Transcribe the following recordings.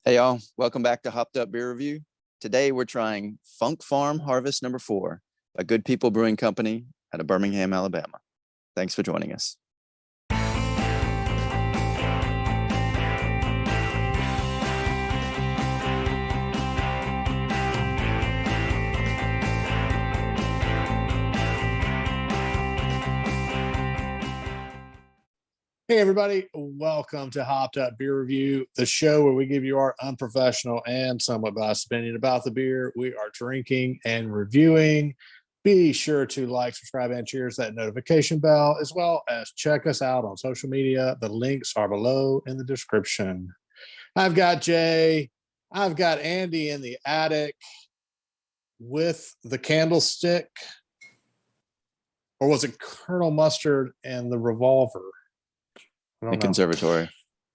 Hey y'all, welcome back to Hopped Up Beer Review. Today we're trying Funk Farm Harvest number 4 by Good People Brewing Company out of Birmingham, Alabama. Thanks for joining us. Hey everybody, welcome to Hopped Up Beer Review, the show where we give you our unprofessional and somewhat biased opinion about the beer we are drinking and reviewing. Be sure to like, subscribe, and cheers that notification bell, as well as check us out on social media. The links are below in the description. I've got Jay, I've got Andy in the attic with the candlestick, or was it Colonel Mustard and the revolver? The conservatory.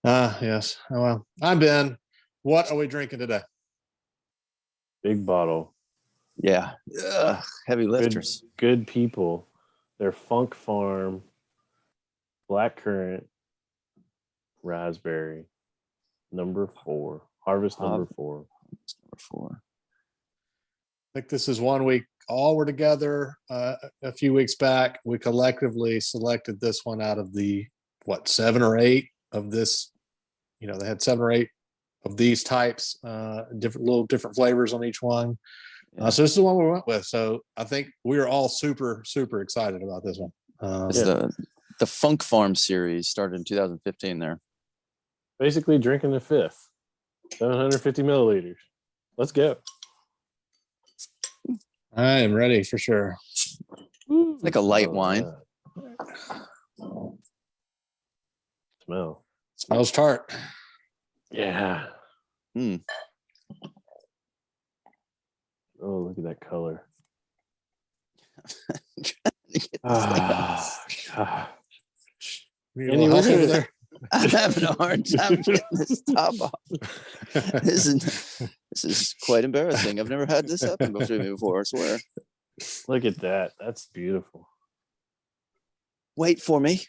Yes. Oh, well, I'm Ben. What are we drinking today? Big bottle. Yeah. Ugh, heavy lifters. Good people. They're Funk Farm, blackcurrant, raspberry, number 4. Harvest number 4. Number 4. I think this is one week. All were together a few weeks back. We collectively selected this one out of the 7 or 8 of this. They had 7 or 8 of these types, different flavors on each one. Yeah. So this is the one we went with. So I think we are all super excited about this one. It's the Funk Farm series started in 2015 there. Basically drinking the 5th. 750 milliliters. Let's go. I am ready for sure. It's like a light wine. Smells tart. Yeah. Oh, look at that color. Over there. I'm having a hard time getting this top off. This is quite embarrassing. I've never had this happen before, I swear. Look at that. That's beautiful. Wait for me.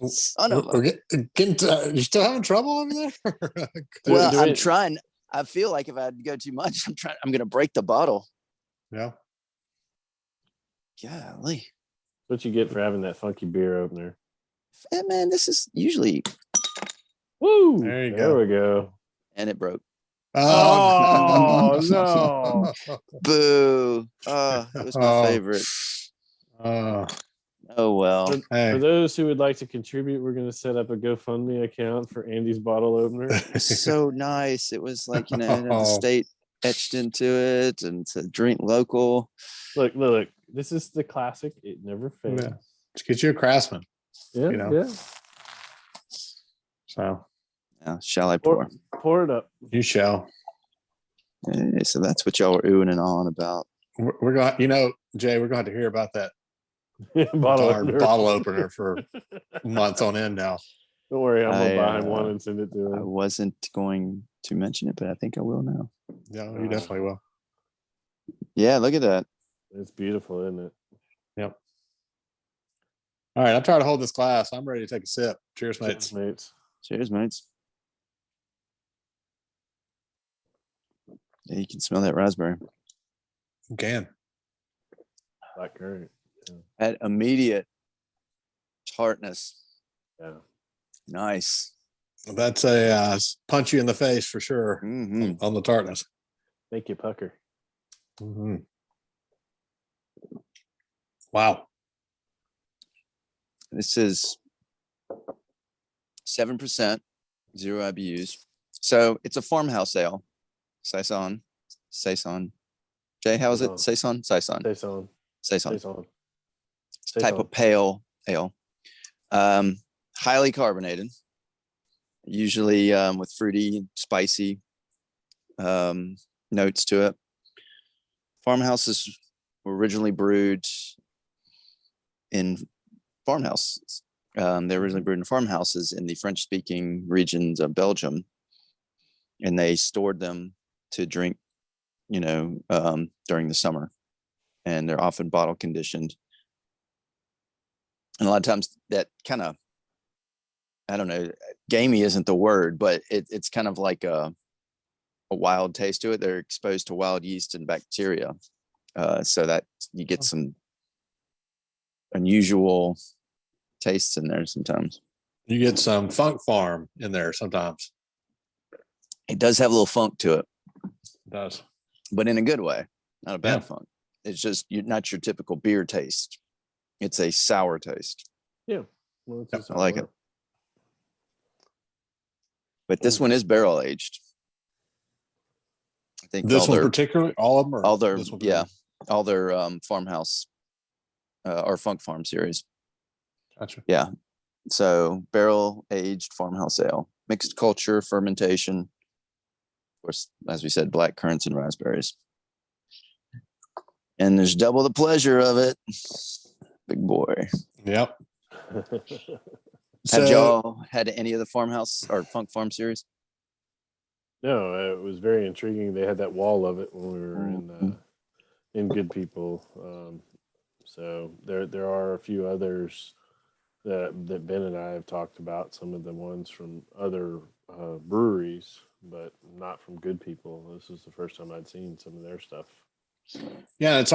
Son of a... You still having trouble over there? Well, I'm trying. I feel like if I go too much, I'm going to break the bottle. Yeah. Golly. What you get for having that funky beer opener? Hey, man, this is usually... Woo! There we go. And it broke. Oh, no. Boo. Oh, it was my favorite. Oh, well. For those who would like to contribute, we're going to set up a GoFundMe account for Andy's bottle opener. So nice. It was like, the state etched into it and to drink local. Look. This is the classic. It never fails. Yeah. Let's get you a Craftsman. Yeah, yeah. So. Yeah, shall I pour? Pour it up. You shall. Hey, so that's what y'all were oohing and awing about. We're going, Jay, we're going to hear about that bottle opener for months on end now. Don't worry, I'm going to buy him one and send it to him. I wasn't going to mention it, but I think I will now. Yeah, you definitely will. Yeah, look at that. It's beautiful, isn't it? Yep. All right, I'm trying to hold this glass. I'm ready to take a sip. Cheers, mates. Cheers, mates. Yeah, you can smell that raspberry. You can. Blackcurrant. Yeah. That immediate tartness. Yeah. Nice. That's a punch you in the face for sure on the tartness. Make you pucker. Mm-hmm. Wow. This is 7%, 0 IBUs. So it's a farmhouse ale. Saison. Jay, how is it? Saison. Type of pale ale. Highly carbonated. Usually with fruity, spicy notes to it. Farmhouses were originally brewed in farmhouses. They were originally brewed in farmhouses in the French-speaking regions of Belgium, and they stored them to drink, during the summer. And they're often bottle conditioned. And a lot of times that kind of I don't know, gamey isn't the word, but it's kind of like a wild taste to it. They're exposed to wild yeast and bacteria. So that you get some unusual tastes in there sometimes. You get some Funk Farm in there sometimes. It does have a little funk to it, It does. but in a good way, not a bad Yeah. funk. It's just not your typical beer taste. It's a sour taste. Yeah. Well, it's I like it. But this one is barrel aged. I think This one particularly, all of them are. all their This one all their farmhouse or Funk Farm series. Gotcha. Yeah. So barrel aged farmhouse ale, mixed culture, fermentation. Of course, as we said, black currants and raspberries. And there's double the pleasure of it. Big boy. Yep. Have y'all had any of the farmhouse or Funk Farm series? No, it was very intriguing. They had that wall of it when we were in Good People. So there are a few others that Ben and I have talked about. Some of the ones from other breweries, but not from Good People. This is the first time I'd seen some of their stuff. Yeah, it's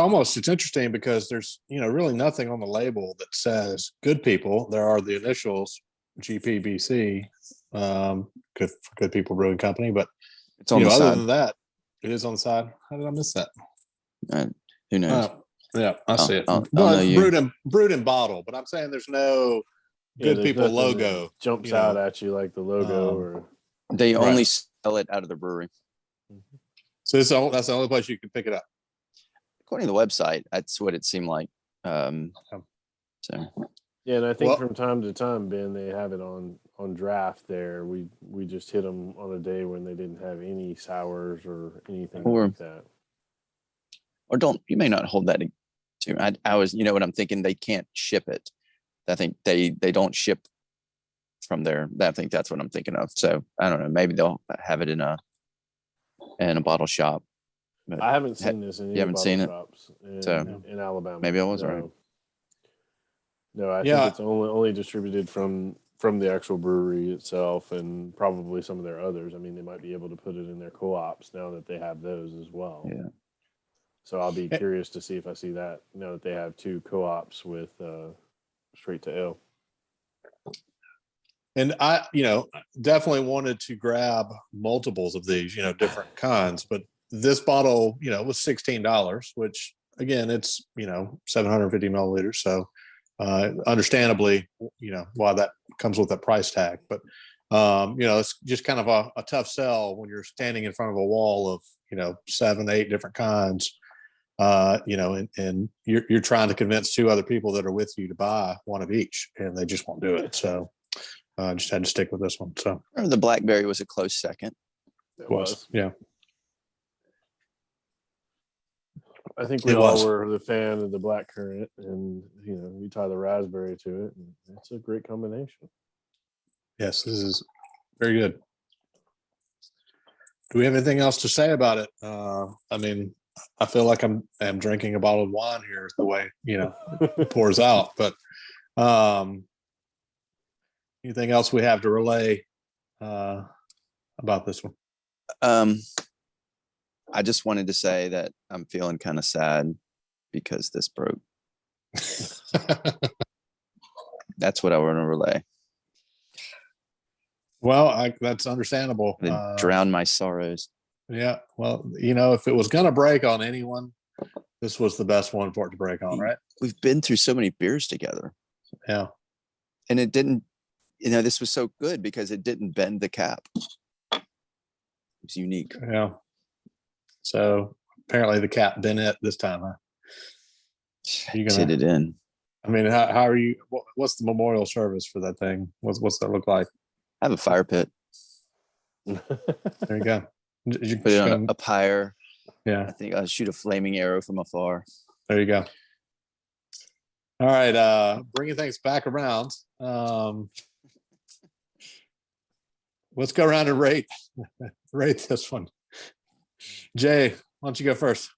interesting because there's really nothing on the label that says Good People. There are the initials GPBC, Good People Brewing Company, but It's on the other side. than that, it is on the side. How did I miss that? Who knows? Yeah, I see it. I'll Well, know it's you. brewed in bottle, but I'm saying there's no Good there's People nothing logo. that jumps out at you like the logo or They only Right. sell it out of the brewery. So that's the only place you can pick it up. According to the website, that's what it seemed like. So yeah, and I think Well- from time to time, Ben, they have it on draft there. We just hit them on a day when they didn't have any sours or anything like that. or you may not hold that to. I was, what I'm thinking, they can't ship it. I think they don't ship from there. I think that's what I'm thinking of. So I don't know. Maybe they'll have it in a bottle shop. But I haven't seen this in any haven't bottle seen it? shops So, in Alabama. maybe I was right. No, I Yeah. think it's only distributed from the actual brewery itself and probably some of their others. I mean, they might be able to put it in their co-ops now that they have those as well. Yeah. So I'll be curious to see if I see that now that they have 2 co-ops with straight to ale. And I, definitely wanted to grab multiples of these, different kinds, but this bottle, was $16, which again, it's, 750 milliliters. So, understandably, why that comes with that price tag, but, it's just kind of a tough sell when you're standing in front of a wall of, 7, 8 different kinds, and you're trying to convince 2 other people that are with you to buy one of each, and they just won't do it. So, just had to stick with this one. So The blackberry was a close second. It was. yeah. I think we It all was. were the fan of the black currant, and you tie the raspberry to it, and it's a great combination. Yes, this is very good. Do we have anything else to say about it? I mean, I feel like I'm drinking a bottle of wine here the way it pours out. But anything else we have to relay about this one? I just wanted to say that I'm feeling kind of sad because this broke. That's what I want to relay. Well, that's understandable. Drown my sorrows. Yeah. Well, if it was going to break on anyone, this was the best one for it to break on, right? We've been through so many beers together. Yeah. And it didn't, this was so good because it didn't bend the cap. It was unique. Yeah. So apparently the cap bent it this time, huh? You hit it in. I mean, how are you? What's the memorial service for that thing? What's that look like? I have a fire pit. There you go. Did you Put it on a pyre. Yeah. I think I'll shoot a flaming arrow from afar. There you go. All right. Bringing things back around. Let's go around and rate this one. Jay, why don't you go first?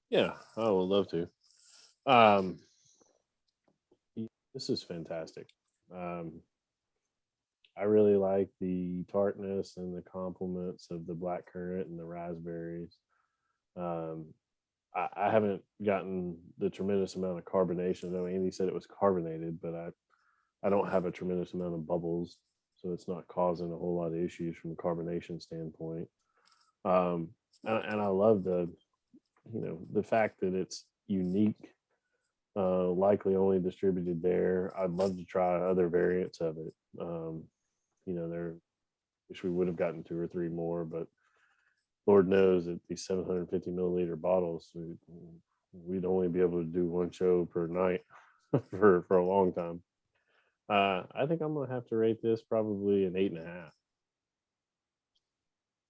Yeah, I would love to. This is fantastic. I really like the tartness and the complements of the blackcurrant and the raspberries. Um, I haven't gotten the tremendous amount of carbonation. I know Andy said it was carbonated, but I don't have a tremendous amount of bubbles, so it's not causing a whole lot of issues from a carbonation standpoint. And I love the fact that it's unique, likely only distributed there. I'd love to try other variants of it. There, wish we would have gotten 2 or 3 more, but Lord knows that these 750 milliliter bottles, we'd only be able to do one show per night for a long time. I think I'm gonna have to rate this probably an 8.5.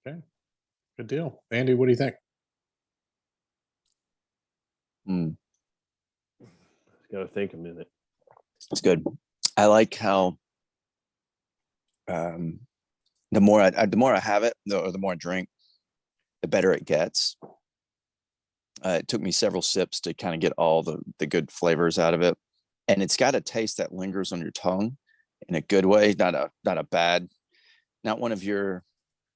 Okay, good deal. Andy, what do you think? Got to think a minute. It's good. I like how the more I have it, or the more I drink, the better it gets. It took me several sips to kind of get all the good flavors out of it, and it's got a taste that lingers on your tongue in a good way, not a bad, not one of your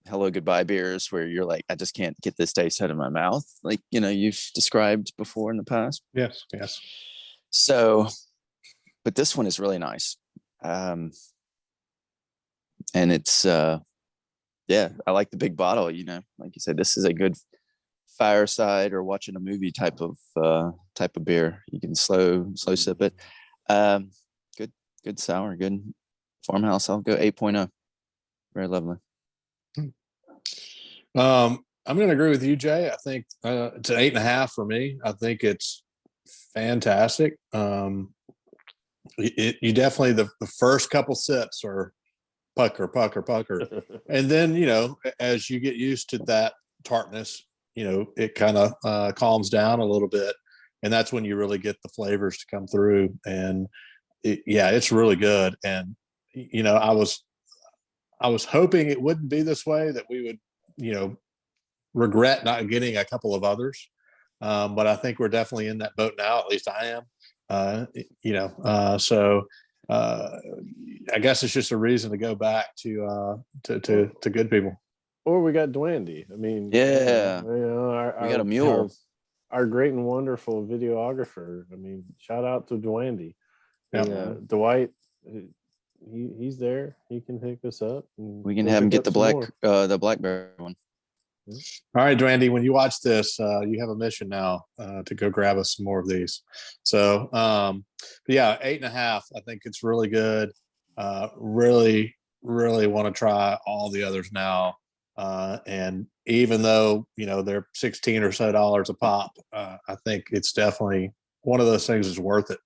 hello goodbye beers where you're like, I just can't get this taste out of my mouth, like you've described before in the past. Yes. So, but this one is really nice. And it's I like the big bottle, like you said, this is a good fireside or watching a movie type of beer. You can slow sip it. Good sour, good farmhouse. I'll go 8.0. Very lovely. I'm going to agree with you, Jay. I think it's an 8.5 for me. I think it's fantastic. You definitely the first couple sips are pucker, and then as you get used to that tartness, it kind of calms down a little bit, and that's when you really get the flavors to come through. And it's really good. And I was hoping it wouldn't be this way, that we would regret not getting a couple of others. But I think we're definitely in that boat now. At least I am. So I guess it's just a reason to go back to good people. Or we got Dwandy. I mean, Yeah. We got a mule. Our great and wonderful videographer. I mean, shout out to Dwandy. Yeah. Dwight, he's there. He can pick us up. We can have him get the blackberry one. All right, Dwandy, when you watch this, you have a mission now to go grab us some more of these. So, 8.5. I think it's really good. Really, really want to try all the others now. And even though they're $16 or so a pop, I think it's definitely one of those things that's worth it.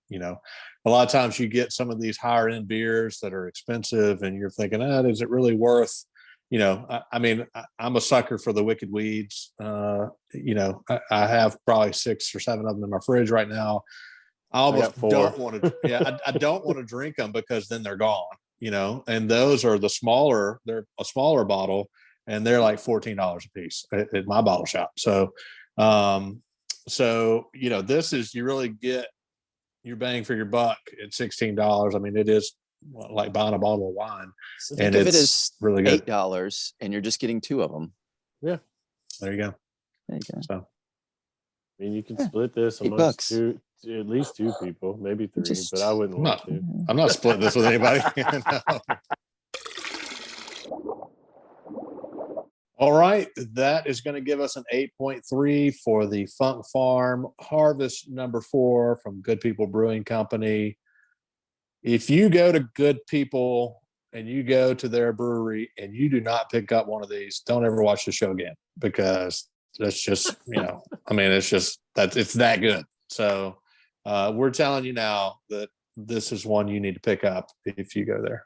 A lot of times you get some of these higher end beers that are expensive, and you're thinking, is it really worth? I mean, I'm a sucker for the Wicked Weeds. I have probably 6 or 7 of them in my fridge right now. I almost don't want to. I don't want to drink them because then they're gone. And those are the smaller. They're a smaller bottle, and they're like $14 a piece at my bottle shop. So, this is, you really get your bang for your buck at $16. I mean, it is like buying a bottle of wine. So think of it as really good. $8, and you're just getting 2 of them. Yeah, there you go. So, I mean, you can split this amongst at least 2 people, maybe 3, but I wouldn't want to. I'm not splitting this with anybody. No. All right, that is going to give us an 8.3 for the Funk Farm Harvest number 4 from Good People Brewing Company. If you go to Good People and you go to their brewery and you do not pick up one of these, don't ever watch the show again, because that's just, it's just that it's that good. So we're telling you now that this is one you need to pick up if you go there.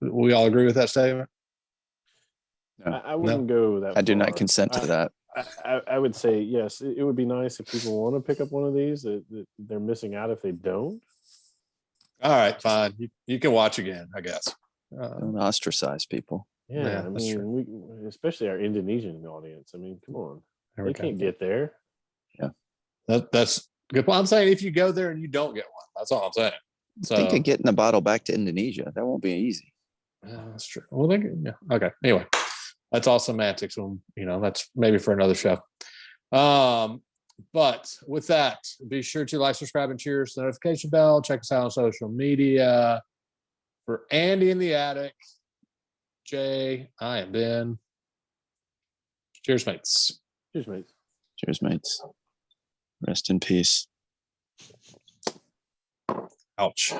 We all agree with that statement? No. I wouldn't go that far. I do not consent to that. I would say yes. It would be nice if people want to pick up one of these. That they're missing out if they don't. All right, fine. You can watch again, I guess. Don't ostracize people. Yeah, I mean, we, especially our Indonesian audience. I mean, come on, they can't get there. Yeah, that's good. I'm saying if you go there and you don't get one, that's all I'm saying. So think of getting the bottle back to Indonesia. That won't be easy. That's true. Well, yeah. Okay. Anyway, that's all semantics. That's maybe for another show. But with that, be sure to like, subscribe, and cheers the notification bell. Check us out on social media. For Andy in the attic, Jay, I am Ben. Cheers, mates. Cheers, mates. Cheers, mates. Rest in peace. Ouch.